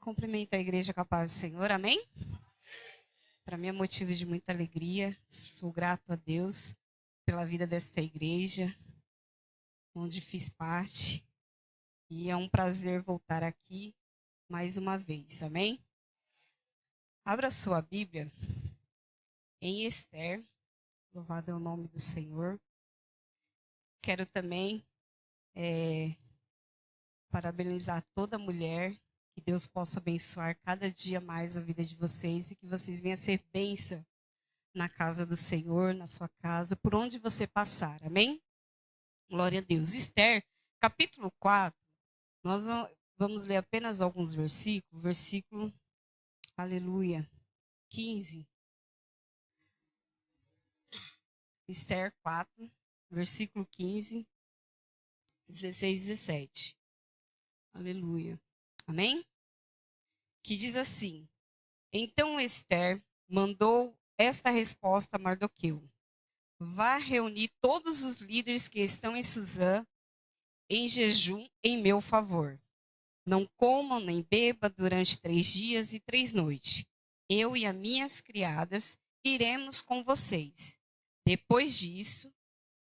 Cumprimento a igreja com a paz do Senhor, amém? Para mim é motivo de muita alegria. Sou grato a Deus pela vida desta igreja, onde fiz parte. E é um prazer voltar aqui mais uma vez, amém? Abra sua Bíblia em Esther. Louvado é o nome do Senhor. Quero também parabenizar toda mulher. Que Deus possa abençoar cada dia mais a vida de vocês e que vocês venham a ser bênção na casa do Senhor, na sua casa, por onde você passar. Amém? Glória a Deus. Esther, capítulo 4, nós vamos ler apenas alguns versículos. Versículo, aleluia, 15. Esther 4, versículo 15, 16 e 17. Aleluia. Amém? Que diz assim: Então Esther mandou esta resposta a Mardoqueu: Vá reunir todos os líderes que estão em Suzã em jejum em meu favor. Não comam nem bebam durante 3 dias e 3 noites. Eu e as minhas criadas iremos com vocês. Depois disso,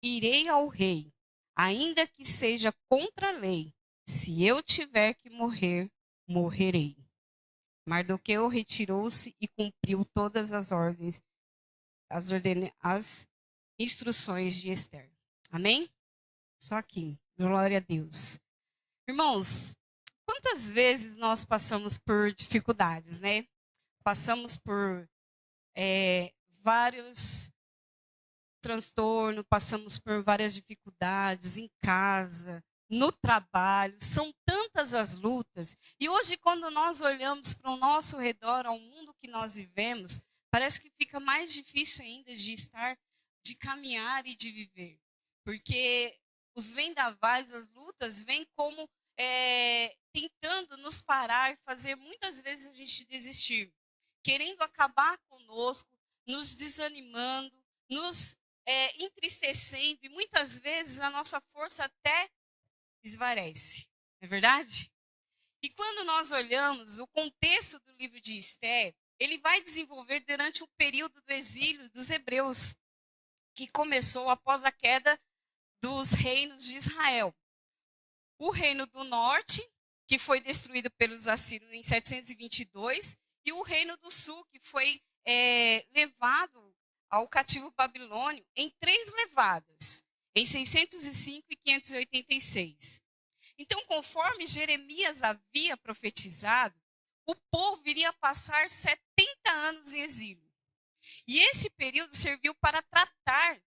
irei ao rei, ainda que seja contra a lei. Se eu tiver que morrer, morrerei. Mardoqueu retirou-se e cumpriu todas as ordens, as instruções de Esther. Amém? Só aqui. Glória a Deus. Irmãos, quantas vezes nós passamos por dificuldades, né? Passamos por vários transtornos, passamos por várias dificuldades em casa, no trabalho. São tantas as lutas. E hoje, quando nós olhamos para o nosso redor, ao mundo que nós vivemos, parece que fica mais difícil ainda de estar, de caminhar e de viver. Porque os vendavais, as lutas, vêm como tentando nos parar, fazer muitas vezes a gente desistir, querendo acabar conosco, nos desanimando, nos entristecendo, e muitas vezes a nossa força até esvarece, não é verdade? E quando nós olhamos o contexto do livro de Esther, ele vai desenvolver durante o período do exílio dos hebreus, que começou após a queda dos reinos de Israel. O reino do norte, que foi destruído pelos assírios em 722, e o reino do sul, que foi levado ao cativo babilônio em 3 levadas, em 605 e 586. Então, conforme Jeremias havia profetizado, o povo iria passar 70 anos em exílio. E esse período serviu para tratar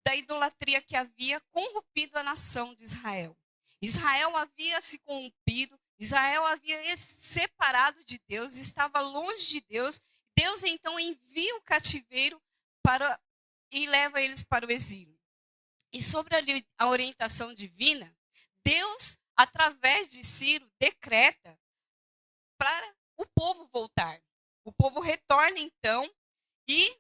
da idolatria que havia corrompido a nação de Israel. Israel havia se corrompido, Israel havia separado de Deus, estava longe de Deus. Deus então envia o cativeiro e leva eles para o exílio. E sobre a orientação divina, Deus, através de Ciro, decreta para o povo voltar. O povo retorna então e,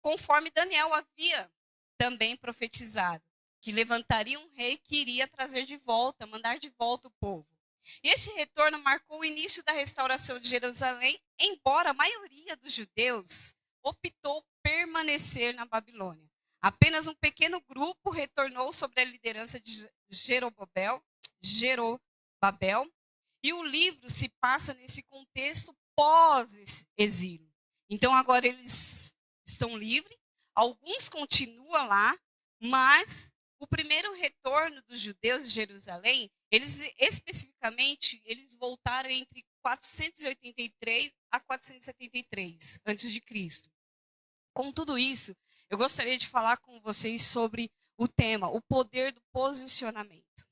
conforme Daniel havia também profetizado, que levantaria um rei que iria trazer de volta, mandar de volta o povo. E esse retorno marcou o início da restauração de Jerusalém, embora a maioria dos judeus optou permanecer na Babilônia. Apenas um pequeno grupo retornou sob a liderança de Jerobabel, e o livro se passa nesse contexto pós-exílio. Então agora eles estão livres, alguns continuam lá, mas o primeiro retorno dos judeus de Jerusalém, eles especificamente, eles voltaram entre 483 a 473 antes de Cristo. Com tudo isso, eu gostaria de falar com vocês sobre o tema, o poder do posicionamento.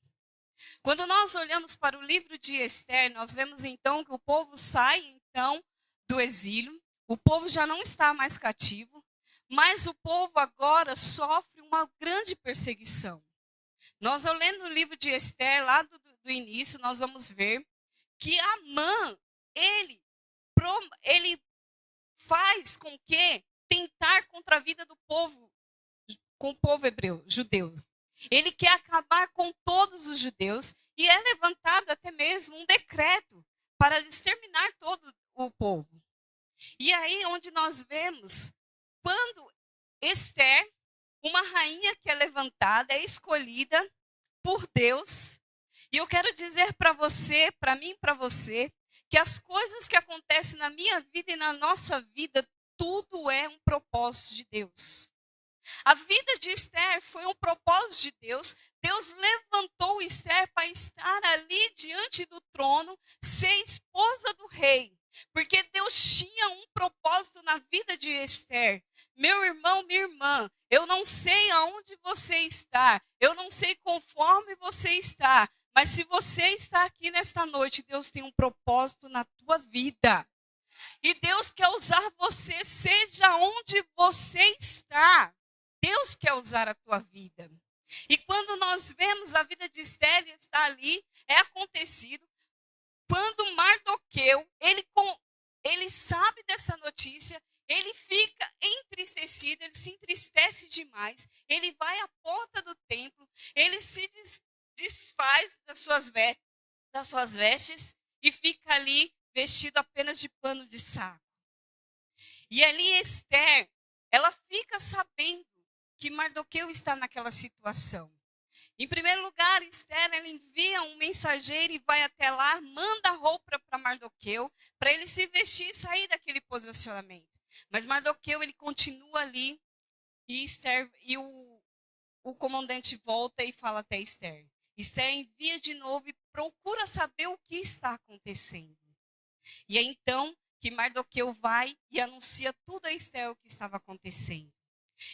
Quando nós olhamos para o livro de Esther, nós vemos então que o povo sai então do exílio, o povo já não está mais cativo, mas o povo agora sofre uma grande perseguição. Nós, lendo o livro de Esther, lá do início, nós vamos ver que Amã, ele faz com que tentar contra a vida do povo, com o povo hebreu, judeu. Ele quer acabar com todos os judeus e é levantado até mesmo um decreto para exterminar todo o povo. E aí onde nós vemos, quando Esther, uma rainha que é levantada, é escolhida por Deus. E eu quero dizer para você, para mim e para você, que as coisas que acontecem na minha vida e na nossa vida, tudo é um propósito de Deus. A vida de Esther foi um propósito de Deus. Deus levantou Esther para estar ali diante do trono, ser esposa do rei. Porque Deus tinha um propósito na vida de Esther. Meu irmão, minha irmã, eu não sei aonde você está, eu não sei conforme você está, mas se você está aqui nesta noite, Deus tem um propósito na tua vida. E Deus quer usar você, seja onde você está. Deus quer usar a tua vida. E quando nós vemos a vida de Esther está ali, é acontecido. Quando Mardoqueu, ele sabe dessa notícia, ele fica entristecido, ele se entristece demais. Ele vai à porta do templo, ele se desfaz das suas vestes e fica ali vestido apenas de pano de saco. E ali Esther, ela fica sabendo que Mardoqueu está naquela situação. Em primeiro lugar, Esther, ela envia um mensageiro e vai até lá, manda roupa para Mardoqueu, para ele se vestir e sair daquele posicionamento. Mas Mardoqueu, ele continua ali, e Esther, e o comandante volta e fala até Esther. Esther envia de novo e procura saber o que está acontecendo. E é então que Mardoqueu vai e anuncia tudo a Esther o que estava acontecendo.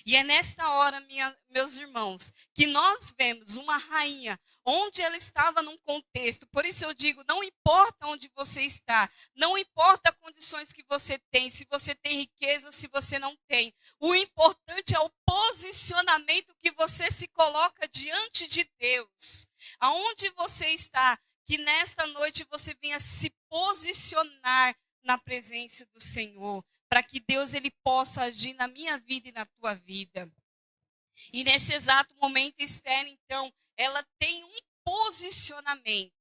E é nesta hora, meus irmãos, que nós vemos uma rainha, onde ela estava num contexto. Por isso eu digo, não importa onde você está, não importa as condições que você tem, se você tem riqueza ou se você não tem. O importante é o posicionamento que você se coloca diante de Deus. Aonde você está, que nesta noite você venha se posicionar na presença do Senhor, para que Deus ele possa agir na minha vida e na tua vida. E nesse exato momento, Esther, então, ela tem um posicionamento.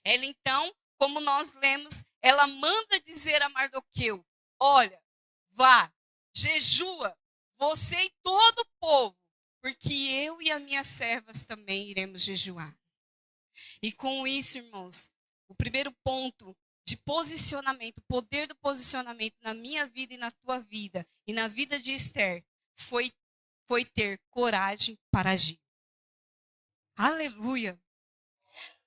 Ela, então, como nós lemos, ela manda dizer a Mardoqueu, olha, vá, jejua, você e todo o povo, porque eu e as minhas servas também iremos jejuar. E com isso, irmãos, o primeiro ponto de posicionamento, o poder do posicionamento na minha vida e na tua vida, e na vida de Esther, foi ter coragem para agir. Aleluia!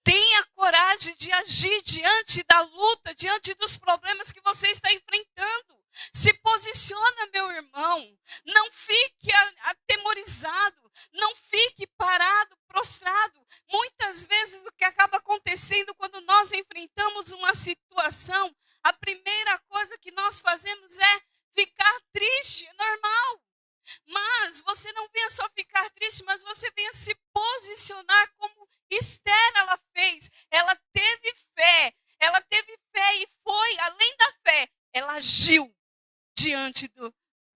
Tenha coragem de agir diante da luta, diante dos problemas que você está enfrentando. Se posiciona, meu irmão. Não fique atemorizado. Não fique parado, prostrado. Muitas vezes o que acaba acontecendo quando nós enfrentamos uma situação, a primeira coisa que nós fazemos é ficar triste, é normal. Mas você não venha só ficar triste, mas você venha se posicionar como Esther ela fez. Ela teve fé e foi, além da fé, ela agiu diante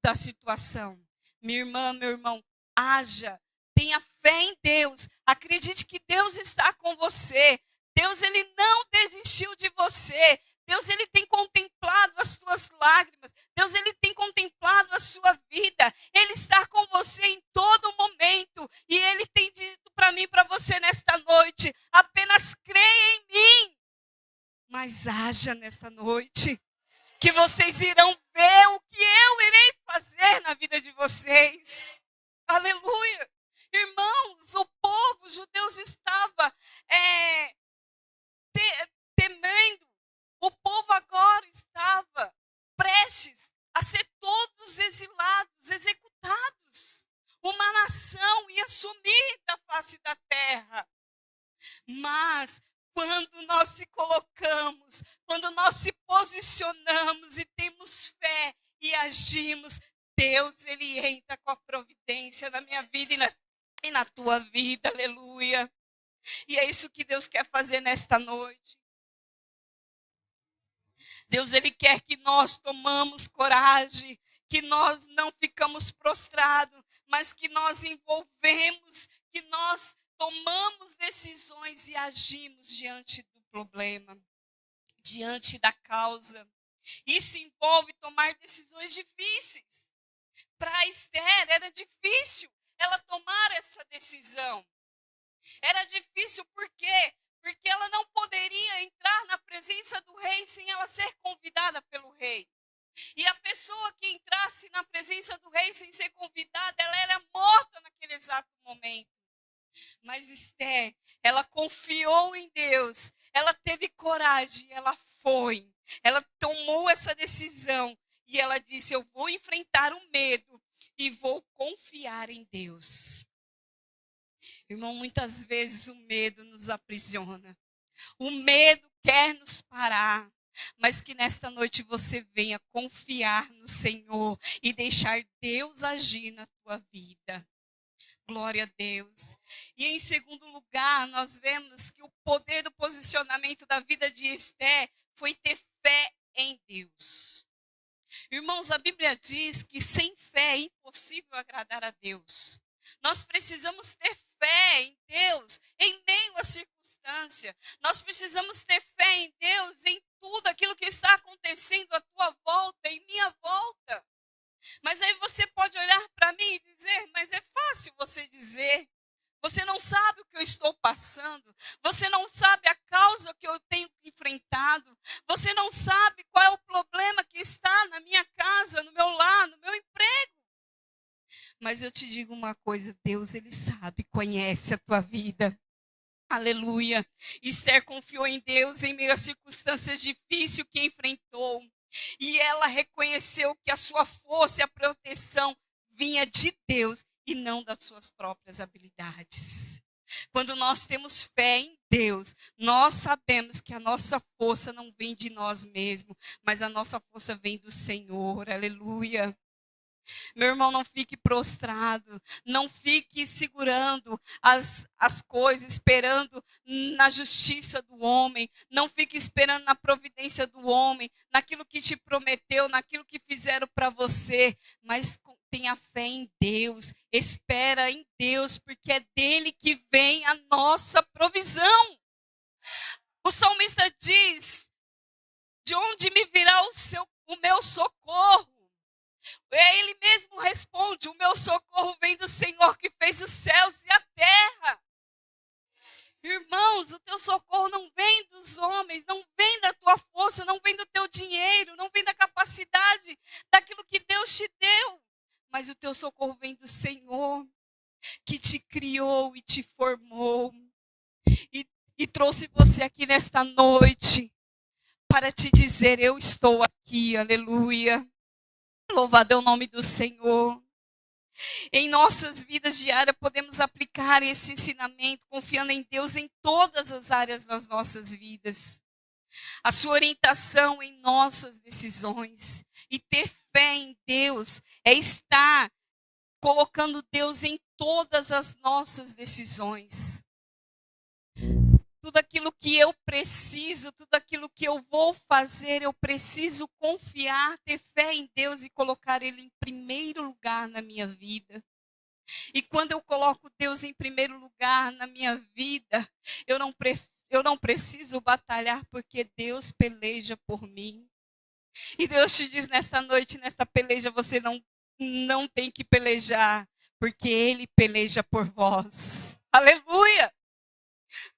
da situação. Minha irmã, meu irmão, haja, tenha fé em Deus, acredite que Deus está com você. Deus ele não desistiu de você. Deus ele tem contemplado as tuas lágrimas. Deus ele tem contemplado a sua vida. Ele está com você em todo momento. E ele tem dito para mim e para você nesta noite, apenas creia em mim. Mas haja nesta noite, que vocês irão ver o que eu irei fazer na vida de vocês. Aleluia. Irmãos, o povo judeu estava temendo. O povo agora estava prestes a ser todos exilados, executados. Uma nação ia sumir da face da terra. Mas quando nós se colocamos, quando nós se posicionamos e temos fé e agimos, Deus ele entra com a providência na minha vida e na tua vida, aleluia. E é isso que Deus quer fazer nesta noite. Deus ele quer que nós tomamos coragem, que nós não ficamos prostrados, mas que nós envolvemos, que nós tomamos decisões e agimos diante do problema. diante da causa. Isso envolve tomar decisões difíceis. Para Esther era difícil ela tomar essa decisão. Era difícil por quê? Porque ela não poderia entrar na presença do rei sem ela ser convidada pelo rei. E a pessoa que entrasse na presença do rei sem ser convidada, ela era morta naquele exato momento. Mas Esther, ela confiou em Deus, ela teve coragem, ela foi. Ela tomou essa decisão e ela disse: eu vou enfrentar o medo e vou confiar em Deus. Irmão, muitas vezes o medo nos aprisiona. O medo quer nos parar. Mas que nesta noite você venha confiar no Senhor e deixar Deus agir na tua vida. Glória a Deus. E em segundo lugar, nós vemos que o poder do posicionamento da vida de Esther foi ter fé em Deus. Irmãos, a Bíblia diz que sem fé é impossível agradar a Deus. Nós precisamos ter fé em Deus em meio à circunstância. Nós precisamos ter fé em Deus em tudo aquilo que está acontecendo à tua volta, em minha volta. Mas aí você pode olhar para mim e dizer: mas é fácil você dizer. Você não sabe o que eu estou passando. Você não sabe a causa que eu tenho enfrentado. Você não sabe qual é o problema que está na minha casa, no meu lar, no meu emprego. Mas eu te digo uma coisa: Deus, Ele sabe, conhece a tua vida. Aleluia. Esther confiou em Deus em meio a circunstâncias difíceis que enfrentou. E ela reconheceu que a sua força e a proteção vinha de Deus e não das suas próprias habilidades. Quando nós temos fé em Deus, nós sabemos que a nossa força não vem de nós mesmos, mas a nossa força vem do Senhor. Aleluia. Meu irmão, não fique prostrado, não fique segurando as coisas, esperando na justiça do homem, não fique esperando na providência do homem, naquilo que te prometeu, naquilo que fizeram para você, mas tenha fé em Deus, espera em Deus, porque é dele que vem a nossa provisão. O salmista diz: de onde me virá o meu socorro? Ele mesmo responde: o meu socorro vem do Senhor que fez os céus e a terra. Irmãos, o teu socorro não vem dos homens, não vem da tua força, não vem do teu dinheiro, não vem da capacidade, daquilo que Deus te deu. Mas o teu socorro vem do Senhor, que te criou e te formou. E trouxe você aqui nesta noite para te dizer: eu estou aqui, aleluia. Louvado é o nome do Senhor. Em nossas vidas diárias podemos aplicar esse ensinamento, confiando em Deus em todas as áreas das nossas vidas. A sua orientação em nossas decisões. E ter fé em Deus é estar colocando Deus em todas as nossas decisões. Tudo aquilo que eu preciso, tudo aquilo que eu vou fazer, eu preciso confiar, ter fé em Deus e colocar Ele em primeiro lugar na minha vida. E quando eu coloco Deus em primeiro lugar na minha vida, eu não preciso batalhar, porque Deus peleja por mim. E Deus te diz nesta noite, nesta peleja, você não tem que pelejar, porque Ele peleja por vós. Aleluia!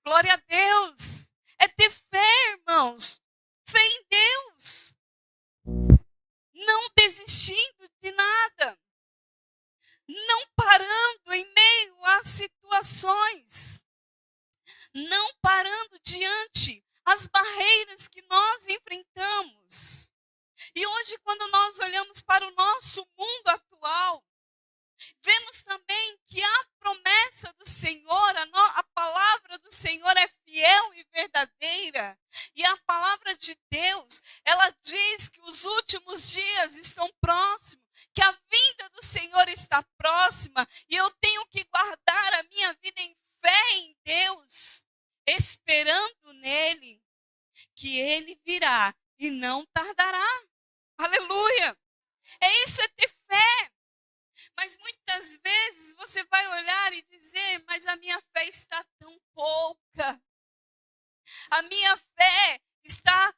Glória a Deus. É ter fé, irmãos. Fé em Deus. Não desistindo de nada. Não parando em meio às situações. Não parando diante as barreiras que nós enfrentamos. E hoje, quando nós olhamos para o nosso mundo atual, vemos também que a promessa do Senhor, a palavra do Senhor é fiel e verdadeira. E a palavra de Deus, ela diz que os últimos dias estão próximos, que a vinda do Senhor está próxima. E eu tenho que guardar a minha vida em fé em Deus, esperando nele, que ele virá e não tardará. Aleluia! Isso é ter fé. Mas muitas vezes você vai olhar e dizer: mas a minha fé está tão pouca. A minha fé está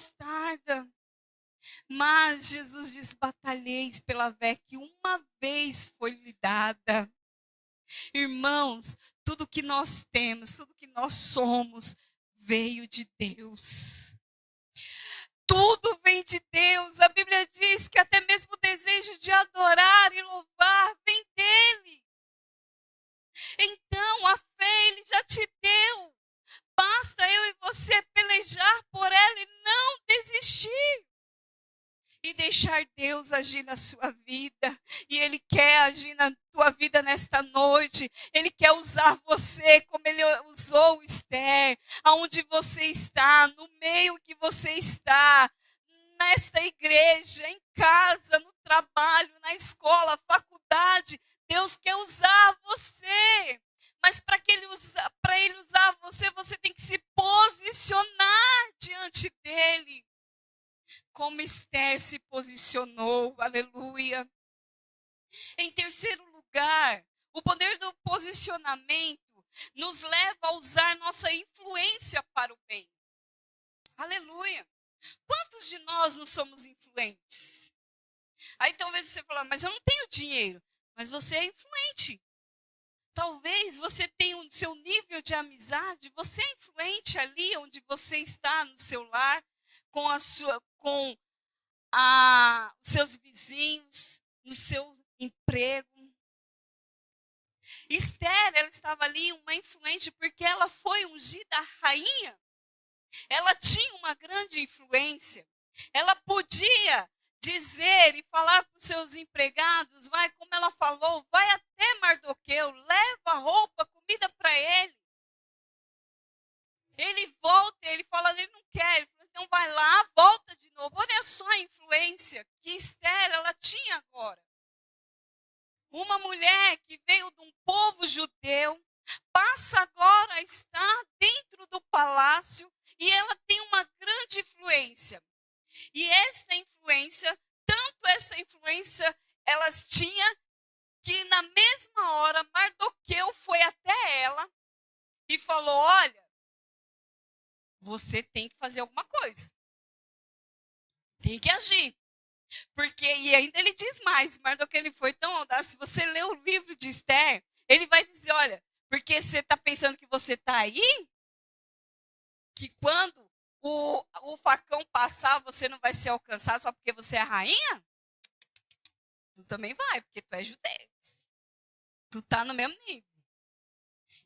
mostarda. Mas Jesus diz: batalheis pela fé que uma vez foi lhe dada. Irmãos, tudo que nós temos, tudo que nós somos, veio de Deus. Tudo vem de Deus. A Bíblia diz que até mesmo o desejo de adorar e louvar vem dele. Então, a fé ele já te deu. Basta eu e você pelejar por ela e não desistir. E deixar Deus agir na sua vida. E Ele quer agir na tua vida nesta noite. Ele quer usar você como Ele usou Esther. Aonde você está, no meio que você está. Nesta igreja, em casa, no trabalho, na escola, faculdade. Deus quer usar você. Mas para Ele usar você, você tem que se posicionar diante dEle. Como Esther se posicionou, aleluia. Em terceiro lugar, o poder do posicionamento nos leva a usar nossa influência para o bem. Aleluia. Quantos de nós não somos influentes? Aí talvez você fale, mas eu não tenho dinheiro. Mas você é influente. Talvez você tenha o seu nível de amizade, você é influente ali onde você está, no seu lar, com os seus vizinhos, no seu emprego. Esther, ela estava ali, uma influente, porque ela foi ungida rainha. Ela tinha uma grande influência. Ela podia dizer e falar para os seus empregados, vai, como ela falou, vai até Mardoqueu, leva roupa, comida para ele. Ele volta, ele fala, ele não quer, ele fala, então vai lá, volta de novo. Olha só a influência que Esther, ela tinha agora. Uma mulher que veio de um povo judeu, passa agora a estar dentro do palácio e ela tem uma grande influência. E tanto essa influência elas tinham, que na mesma hora Mardoqueu foi até ela e falou, olha, você tem que fazer alguma coisa. Tem que agir. Porque, e ainda ele diz mais, Mardoqueu ele foi tão audaz, se você ler o livro de Esther, ele vai dizer, olha, porque você está pensando que você está aí? Que quando o facão passar, você não vai ser alcançado só porque você é rainha? Tu também vai, porque tu é judeu. Tu está no mesmo nível.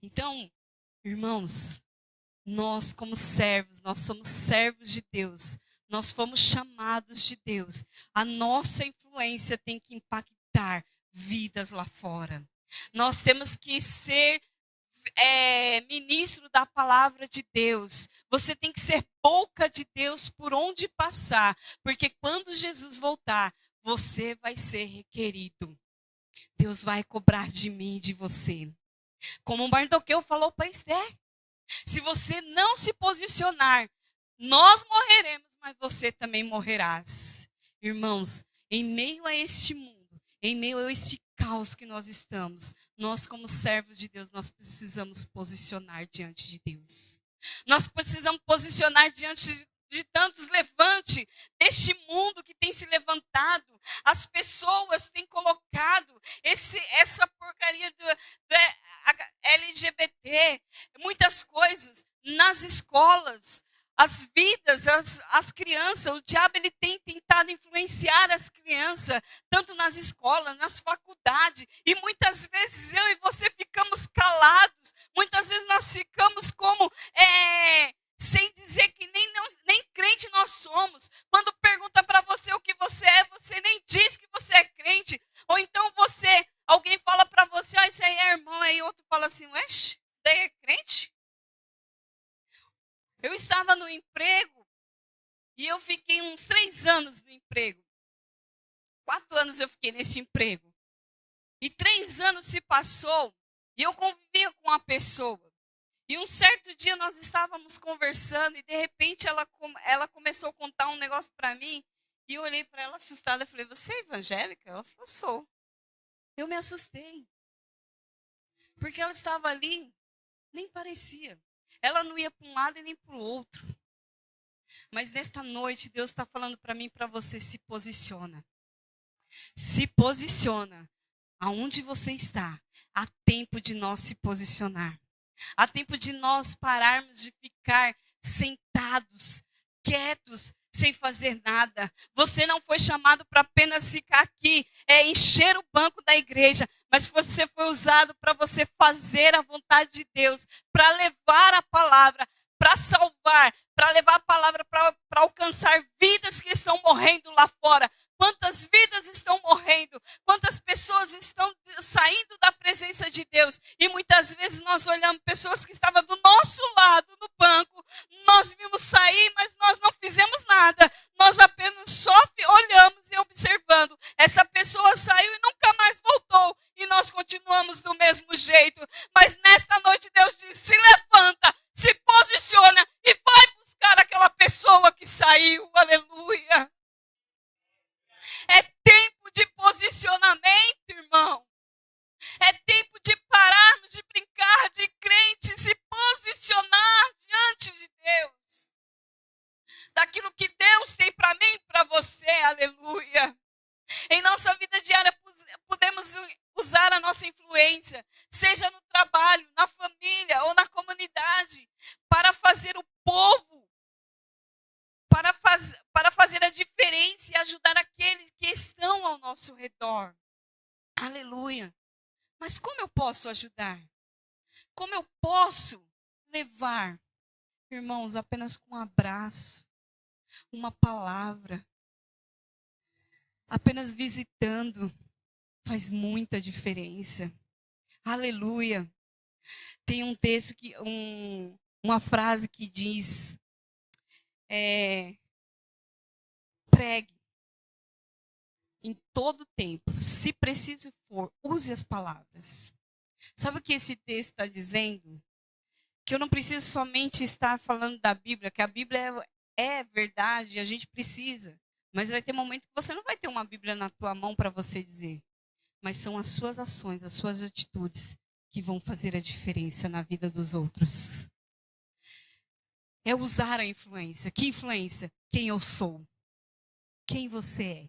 Então, irmãos, nós como servos, nós somos servos de Deus. Nós fomos chamados de Deus. A nossa influência tem que impactar vidas lá fora. Nós temos que ser ministro da palavra de Deus. Você tem que ser boca de Deus por onde passar. Porque quando Jesus voltar, você vai ser requerido. Deus vai cobrar de mim e de você. Como Mardoqueu falou para Esther. Se você não se posicionar, nós morreremos, mas você também morrerás. Irmãos, em meio a este mundo, em meio a este caos que nós estamos, nós como servos de Deus, nós precisamos posicionar diante de Deus. Nós precisamos posicionar diante de tantos levante deste mundo que tem se levantado. As pessoas têm colocado essa porcaria do LGBT, muitas coisas nas escolas, as vidas, as crianças. O diabo ele tem tentado influenciar as crianças, tanto nas escolas, nas faculdades. E muitas vezes eu e você ficamos calados. Muitas vezes nós ficamos como sem dizer que nem crente nós somos. Quando pergunta para você o que você é, você nem diz que você é crente. Ou então alguém fala para você, isso aí é irmão, aí outro fala assim, ué, isso daí é crente? Eu estava no emprego e eu fiquei uns 3 anos no emprego. 4 anos eu fiquei nesse emprego. E 3 anos se passou e eu convivia com uma pessoa. E um certo dia nós estávamos conversando e de repente ela começou a contar um negócio para mim. E eu olhei para ela assustada e falei, você é evangélica? Ela falou, sou. Eu me assustei. Porque ela estava ali, nem parecia. Ela não ia para um lado e nem para o outro. Mas nesta noite, Deus está falando para mim e para você, se posiciona. Se posiciona. Aonde você está, há tempo de nós se posicionar. Há tempo de nós pararmos de ficar sentados, quietos, sem fazer nada. Você não foi chamado para apenas ficar aqui, encher o banco da igreja, mas você foi usado para você fazer a vontade de Deus, para levar a palavra, para salvar, para levar a palavra para alcançar vidas que estão morrendo lá fora. Quantas vidas estão morrendo, quantas pessoas estão saindo da presença de Deus. E muitas vezes nós olhamos pessoas que estavam do nosso lado no banco, nós vimos sair, mas nós não fizemos nada. Nós apenas só olhamos e observando. Essa pessoa saiu e nunca mais voltou. E nós continuamos do mesmo jeito. Mas nesta noite Deus diz, se levanta, se posiciona e vai buscar aquela pessoa que saiu. Aleluia. É tempo de posicionamento, irmão. É tempo de pararmos de brincar de crente e se posicionar diante de Deus. Daquilo que Deus tem para mim e para você, aleluia. Em nossa vida diária podemos usar a nossa influência, seja no trabalho, na família ou na comunidade, para fazer o povo, para fazer a diferença e ajudar aqueles que estão ao nosso redor. Aleluia. Mas como eu posso ajudar? Como eu posso levar? Irmãos, apenas com um abraço, uma palavra, apenas visitando, faz muita diferença. Aleluia. Tem um texto, uma frase que diz, pregue em todo tempo, se preciso for, use as palavras. Sabe o que esse texto está dizendo? Que eu não preciso somente estar falando da Bíblia, que a Bíblia é verdade, a gente precisa. Mas vai ter momento que você não vai ter uma Bíblia na tua mão para você dizer. Mas são as suas ações, as suas atitudes que vão fazer a diferença na vida dos outros. É usar a influência. Que influência? Quem eu sou. Quem você é.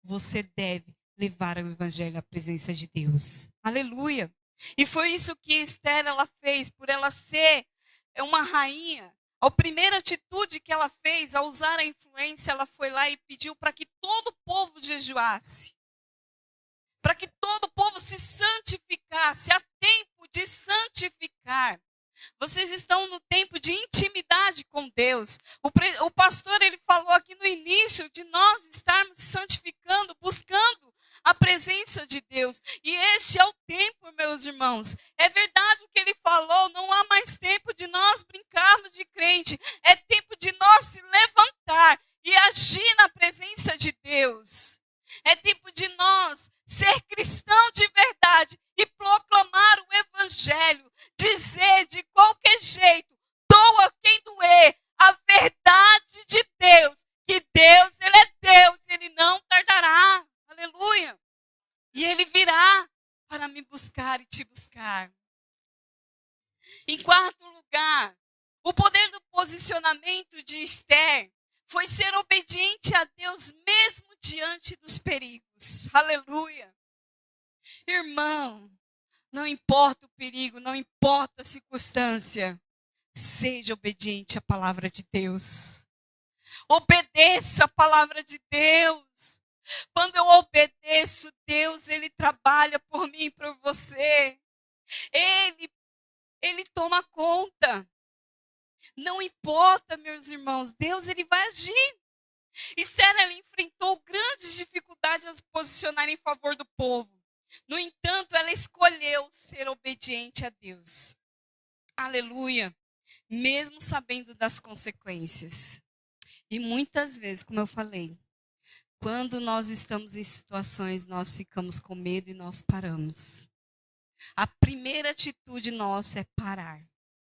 Você deve levar o evangelho à presença de Deus. Aleluia. E foi isso que Esther ela fez, por ela ser uma rainha. A primeira atitude que ela fez, ao usar a influência, ela foi lá e pediu para que todo o povo jejuasse. Para que todo o povo se santificasse. Há tempo de santificar. Vocês estão no tempo de intimidade com Deus. O pastor ele falou aqui no início de nós estarmos santificando, buscando a presença de Deus. E este é o tempo, meus irmãos. É verdade o que ele falou, não há mais tempo de nós brincarmos de crente. É tempo de nós se levantar e agir na presença de Deus. É tempo de nós ser cristão de verdade e proclamar o evangelho. Dizer de qualquer jeito, doa quem doer, a verdade de Deus, que Deus, Ele é Deus, Ele não tardará, aleluia. E Ele virá para me buscar e te buscar. Em quarto lugar, o poder do posicionamento de Esther foi ser obediente a Deus mesmo diante dos perigos, aleluia. Irmão, não importa o perigo, não importa a circunstância. Seja obediente à palavra de Deus. Obedeça a palavra de Deus. Quando eu obedeço, Deus, Ele trabalha por mim e por você. Ele toma conta. Não importa, meus irmãos, Deus, Ele vai agir. Esther, ela enfrentou grandes dificuldades a se posicionar em favor do povo. No entanto, ela escolheu ser obediente a Deus. Aleluia. Mesmo sabendo das consequências. E muitas vezes, como eu falei, quando nós estamos em situações, nós ficamos com medo e nós paramos. A primeira atitude nossa é parar,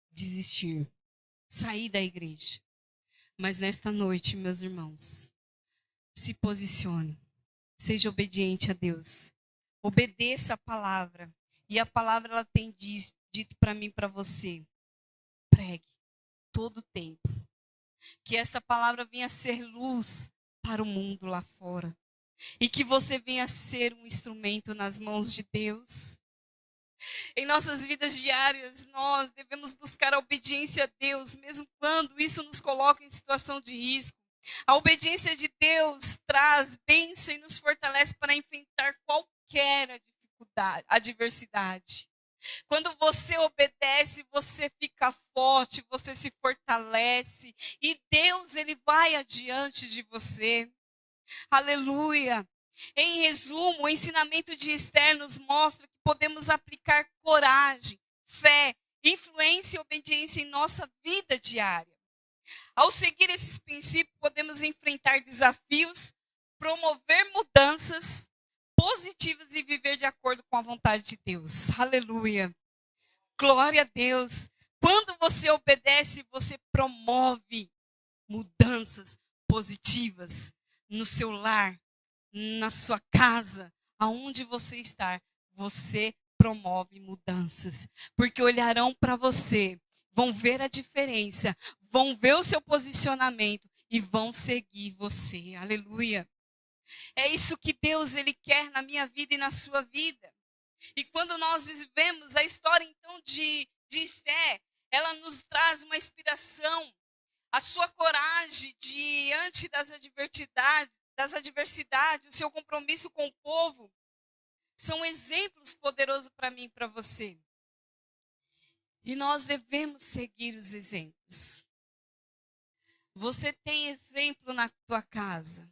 desistir, sair da igreja. Mas nesta noite, meus irmãos, se posicione, seja obediente a Deus. Obedeça a palavra. E a palavra ela tem dito para mim e para você. Pregue todo o tempo. Que essa palavra venha ser luz para o mundo lá fora. E que você venha ser um instrumento nas mãos de Deus. Em nossas vidas diárias, nós devemos buscar a obediência a Deus, mesmo quando isso nos coloca em situação de risco. A obediência de Deus traz bênção e nos fortalece para enfrentar qualquer dificuldade, adversidade. Quando você obedece, você fica forte, você se fortalece e Deus, ele vai adiante de você. Aleluia. Em resumo, o ensinamento de Esther nos mostra que podemos aplicar coragem, fé, influência e obediência em nossa vida diária. Ao seguir esses princípios, podemos enfrentar desafios, promover mudanças positivas e viver de acordo com a vontade de Deus. Aleluia. Glória a Deus. Quando você obedece, você promove mudanças positivas no seu lar, na sua casa, aonde você está. Você promove mudanças, porque olharão para você, vão ver a diferença, vão ver o seu posicionamento e vão seguir você. Aleluia. É isso que Deus ele quer na minha vida e na sua vida. E quando nós vemos a história então de Esther, ela nos traz uma inspiração. A sua coragem diante das adversidades, o seu compromisso com o povo, são exemplos poderosos para mim e para você. E nós devemos seguir os exemplos. Você tem exemplo na tua casa.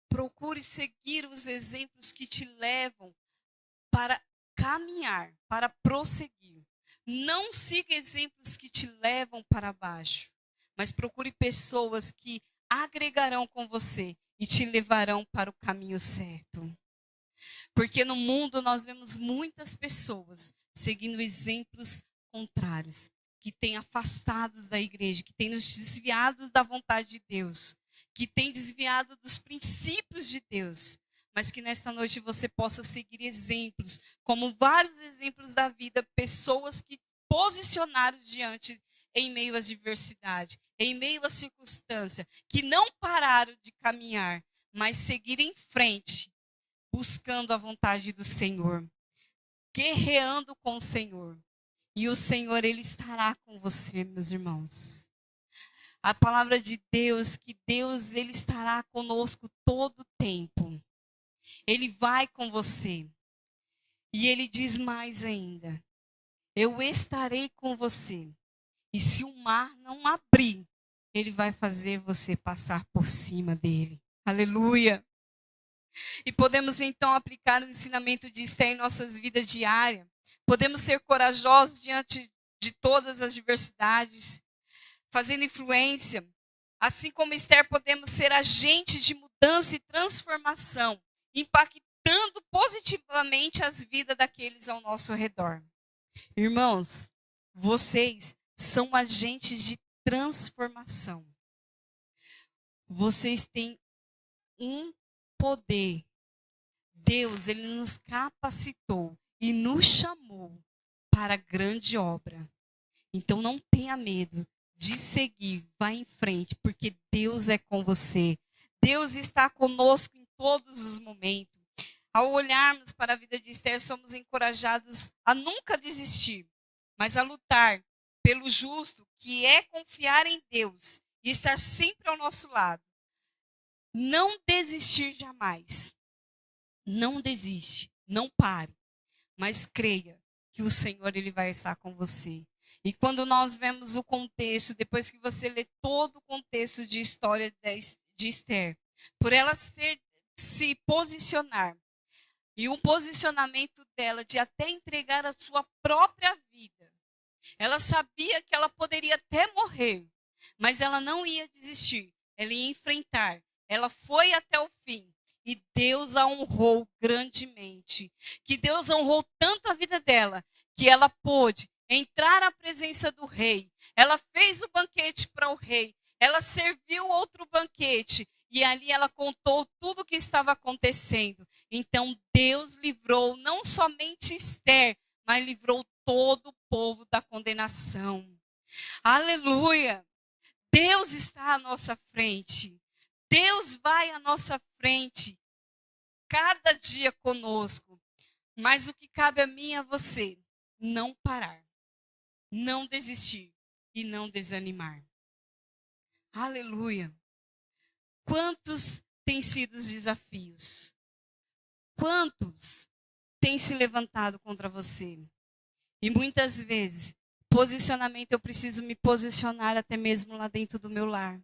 Procure seguir os exemplos que te levam para caminhar, para prosseguir. Não siga exemplos que te levam para baixo, mas procure pessoas que agregarão com você e te levarão para o caminho certo. Porque no mundo nós vemos muitas pessoas seguindo exemplos contrários, que têm afastados da igreja, que têm nos desviado da vontade de Deus, que têm desviado dos princípios de Deus. Mas que nesta noite você possa seguir exemplos, como vários exemplos da vida, pessoas que posicionaram diante em meio às diversidades, em meio à circunstância, que não pararam de caminhar, mas seguiram em frente, buscando a vontade do Senhor, guerreando com o Senhor. E o Senhor, ele estará com você, meus irmãos. A palavra de Deus, que Deus, ele estará conosco todo o tempo. Ele vai com você. E ele diz mais ainda: eu estarei com você. E se o mar não abrir, ele vai fazer você passar por cima dele. Aleluia. E podemos então aplicar o ensinamento de Esther em nossas vidas diárias. Podemos ser corajosos diante de todas as diversidades, fazendo influência. Assim como Esther, podemos ser agentes de mudança e transformação, impactando positivamente as vidas daqueles ao nosso redor. Irmãos, vocês são agentes de transformação. Vocês têm um poder. Deus, ele nos capacitou e nos chamou para a grande obra. Então não tenha medo de seguir, vá em frente, porque Deus é com você. Deus está conosco em todos os momentos. Ao olharmos para a vida de Esther, somos encorajados a nunca desistir, mas a lutar pelo justo, que é confiar em Deus e estar sempre ao nosso lado. Não desistir jamais. Não desiste, não pare, mas creia que o Senhor ele vai estar com você. E quando nós vemos o contexto, depois que você lê todo o contexto de história de Esther, por ela se posicionar, e o posicionamento dela de até entregar a sua própria vida. Ela sabia que ela poderia até morrer, mas ela não ia desistir, ela ia enfrentar. Ela foi até o fim. E Deus a honrou grandemente. Que Deus honrou tanto a vida dela, que ela pôde entrar à presença do rei. Ela fez o banquete para o rei. Ela serviu outro banquete. E ali ela contou tudo o que estava acontecendo. Então Deus livrou não somente Esther, mas livrou todo o povo da condenação. Aleluia! Deus Deus está à nossa frente. Deus vai à nossa frente cada dia conosco. Mas o que cabe a mim e a você, não parar, não desistir e não desanimar. Aleluia. Quantos têm sido os desafios? Quantos têm se levantado contra você? E muitas vezes, posicionamento, eu preciso me posicionar até mesmo lá dentro do meu lar.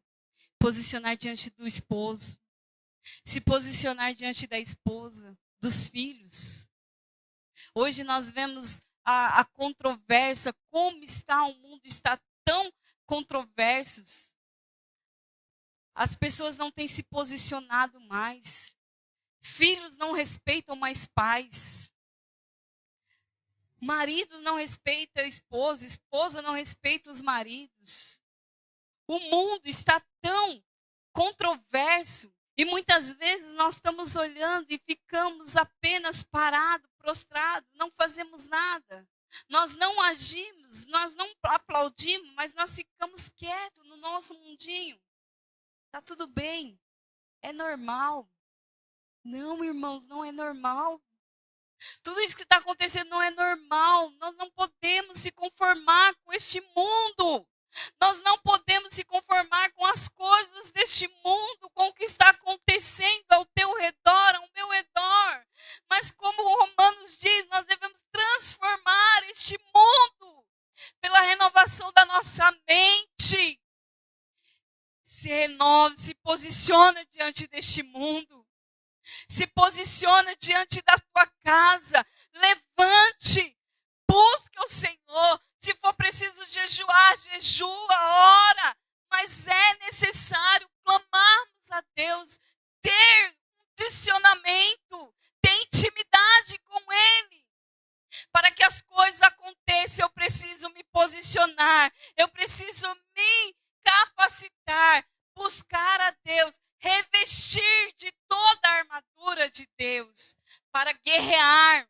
Posicionar diante do esposo. Se posicionar diante da esposa, dos filhos. Hoje nós vemos a controvérsia, como está o mundo, está tão controversos. As pessoas não têm se posicionado mais. Filhos não respeitam mais pais. Marido não respeita a esposa, esposa não respeita os maridos. O mundo está tão controverso e muitas vezes nós estamos olhando e ficamos apenas parados, prostrados, não fazemos nada. Nós não agimos, nós não aplaudimos, mas nós ficamos quietos no nosso mundinho. Tá tudo bem, é normal. Não, irmãos, não é normal. Tudo isso que está acontecendo não é normal. Nós não podemos se conformar com este mundo. Nós não podemos se conformar com as coisas deste mundo, com o que está acontecendo ao teu redor, ao meu redor. Mas como Romanos diz, nós devemos transformar este mundo pela renovação da nossa mente. Se renove, se posiciona diante deste mundo. Se posiciona diante da tua casa. Levante. Busque o Senhor. Se for preciso jejuar, jejua, ora. Mas é necessário clamarmos a Deus. Ter um posicionamento. Ter intimidade com Ele. Para que as coisas aconteçam, eu preciso me posicionar. Eu preciso me capacitar. Buscar a Deus. Revestir de toda a armadura de Deus para guerrear.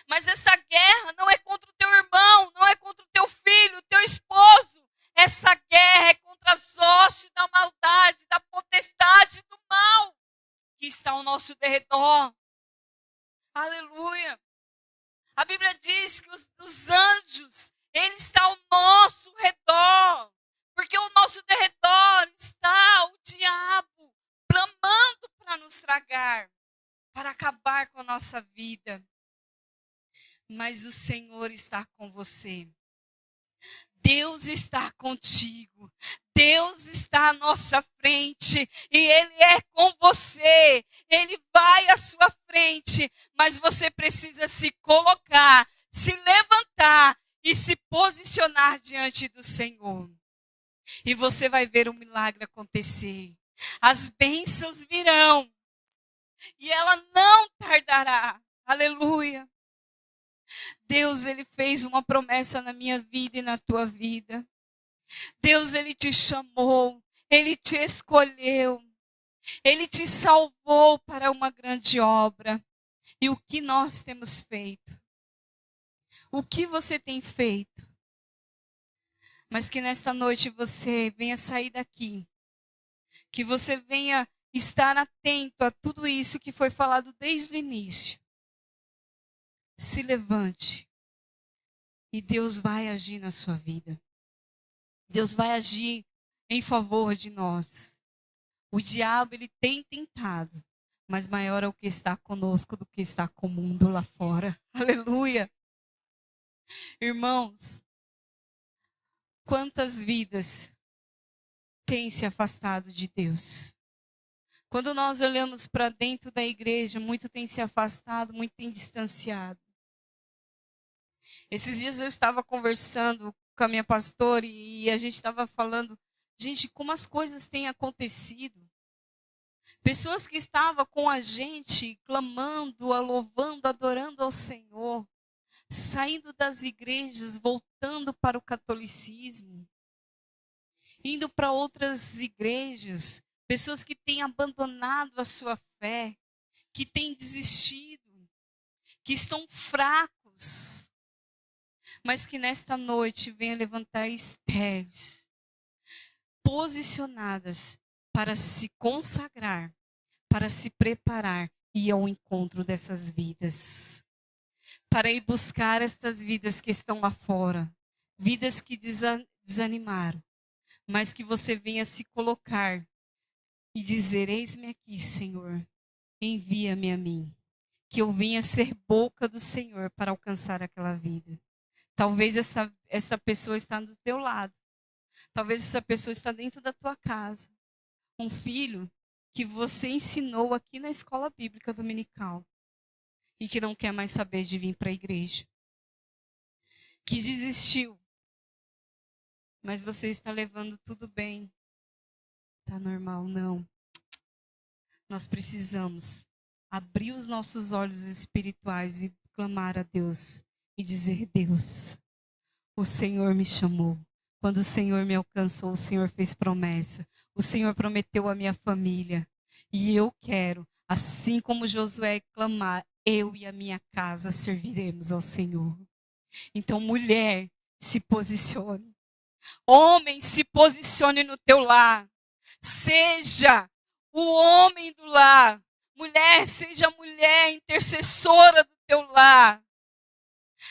Mas essa guerra não é contra o teu irmão, não é contra o teu filho, o teu esposo. Essa guerra é contra as hostes da maldade, da potestade do mal que está ao nosso derredor. Aleluia. A Bíblia diz que os anjos, eles estão ao nosso redor. Porque ao nosso derredor está o diabo bramando para nos tragar, para acabar com a nossa vida. Mas o Senhor está com você. Deus está contigo. Deus está à nossa frente e Ele é com você. Ele vai à sua frente, mas você precisa se colocar, se levantar e se posicionar diante do Senhor. E você vai ver o milagre acontecer. As bênçãos virão. E ela não tardará. Aleluia. Deus, Ele fez uma promessa na minha vida e na tua vida. Deus, Ele te chamou. Ele te escolheu. Ele te salvou para uma grande obra. E o que nós temos feito? O que você tem feito? Mas que nesta noite você venha sair daqui. Que você venha estar atento a tudo isso que foi falado desde o início. Se levante. E Deus vai agir na sua vida. Deus vai agir em favor de nós. O diabo, ele tem tentado. Mas maior é o que está conosco do que está com o mundo lá fora. Aleluia. Irmãos, quantas vidas têm se afastado de Deus? Quando nós olhamos para dentro da igreja, muito tem se afastado, muito tem distanciado. Esses dias eu estava conversando com a minha pastora e a gente estava falando, gente, como as coisas têm acontecido. Pessoas que estavam com a gente, clamando, louvando, adorando ao Senhor, saindo das igrejas, voltando para o catolicismo, indo para outras igrejas, pessoas que têm abandonado a sua fé, que têm desistido, que estão fracos, mas que nesta noite venha levantar estéreis, posicionadas para se consagrar, para se preparar e ir ao encontro dessas vidas. Para ir buscar estas vidas que estão lá fora, vidas que desanimaram, mas que você venha se colocar e dizer: eis-me aqui, Senhor, envia-me a mim, que eu venha ser boca do Senhor para alcançar aquela vida. Talvez essa pessoa está do teu lado, talvez essa pessoa está dentro da tua casa, um filho que você ensinou aqui na escola bíblica dominical e que não quer mais saber de vir para a igreja, que desistiu, mas você está levando tudo bem, está normal, não. Nós precisamos abrir os nossos olhos espirituais e clamar a Deus e dizer: Deus, o Senhor me chamou. Quando o Senhor me alcançou, o Senhor fez promessa. O Senhor prometeu a minha família. E eu quero, assim como Josué clamar, eu e a minha casa serviremos ao Senhor. Então, mulher, se posicione. Homem, se posicione no teu lar. Seja o homem do lar. Mulher, seja mulher intercessora do teu lar.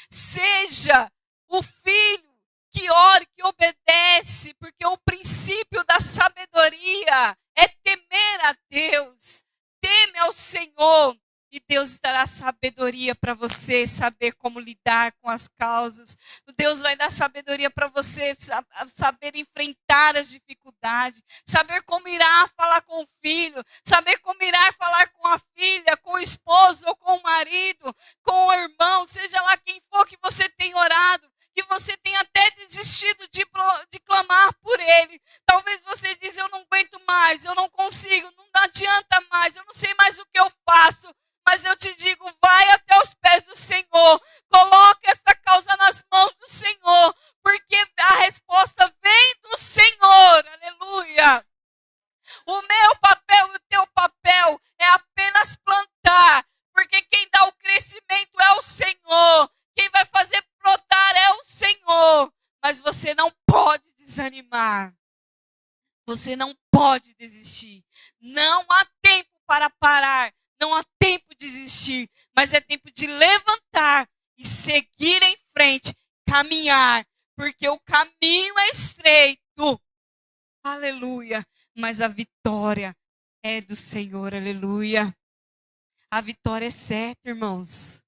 Seja o filho que ora, que obedece, porque o princípio da sabedoria é temer a Deus. Teme ao Senhor e Deus dará sabedoria para você saber como lidar com as causas. Deus vai dar sabedoria para você saber enfrentar as dificuldades, saber como irá falar com o filho, saber como irá falar com a filha, com o esposo ou com o marido, com o irmão, seja lá quem for que você tem orado, que você tenha até desistido de clamar por ele. Talvez você diz: eu não aguento mais, eu não consigo, não adianta mais, eu não sei mais o que eu faço. Mas eu te digo, vai até os pés do Senhor, coloca esta causa nas mãos do Senhor, porque a resposta vem do Senhor, aleluia. O meu papel e o teu papel é apenas plantar, porque quem dá o crescimento é o Senhor, quem vai fazer brotar é o Senhor, mas você não pode desanimar, você não pode desistir, não há tempo para parar, não há tempo de desistir, mas é tempo de levantar e seguir em frente, caminhar, porque o caminho é estreito, aleluia, mas a vitória é do Senhor, aleluia. A vitória é certa, irmãos.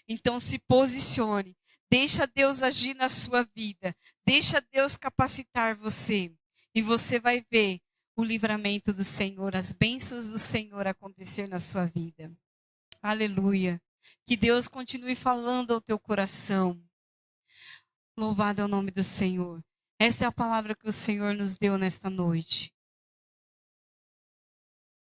Então se posicione, deixa Deus agir na sua vida, deixa Deus capacitar você, e você vai ver o livramento do Senhor, as bênçãos do Senhor acontecer na sua vida. Aleluia. Que Deus continue falando ao teu coração. Louvado é o nome do Senhor. Esta é a palavra que o Senhor nos deu nesta noite.